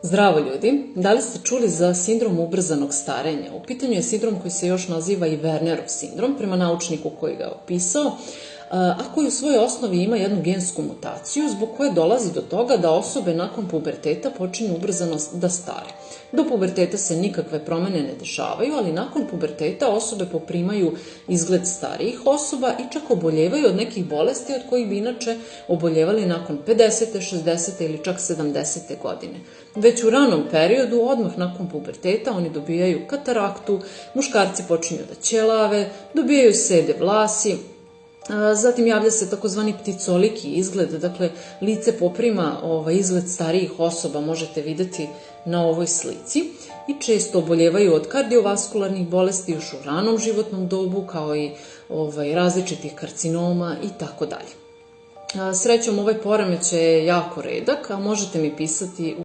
Zdravo ljudi, da li ste čuli za sindrom ubrzanog starenja? U pitanju je sindrom koji se još naziva i Wernerov sindrom, prema naučniku koji ga je opisao, a koji u svojoj osnovi ima jednu gensku mutaciju zbog koje dolazi do toga da osobe nakon puberteta počinju ubrzano da stare. Do puberteta se nikakve promene ne dešavaju, ali nakon puberteta osobe poprimaju izgled starijih osoba i čak oboljevaju od nekih bolesti od kojih bi inače oboljevali nakon 50. 60. ili čak 70. godine. Već u ranom periodu, odmah nakon puberteta, oni dobijaju kataraktu, muškarci počinju da ćelave, dobijaju sede vlasi, zatim javlja se takozvani pticoliki izgled, dakle lice poprima izgled starijih osoba, možete videti na ovoj slici, i često oboljevaju od kardiovaskularnih bolesti još u ranom životnom dobu, kao i različitih karcinoma i tako dalje. Srećom, ovaj poremećaj je jako redak, a možete mi pisati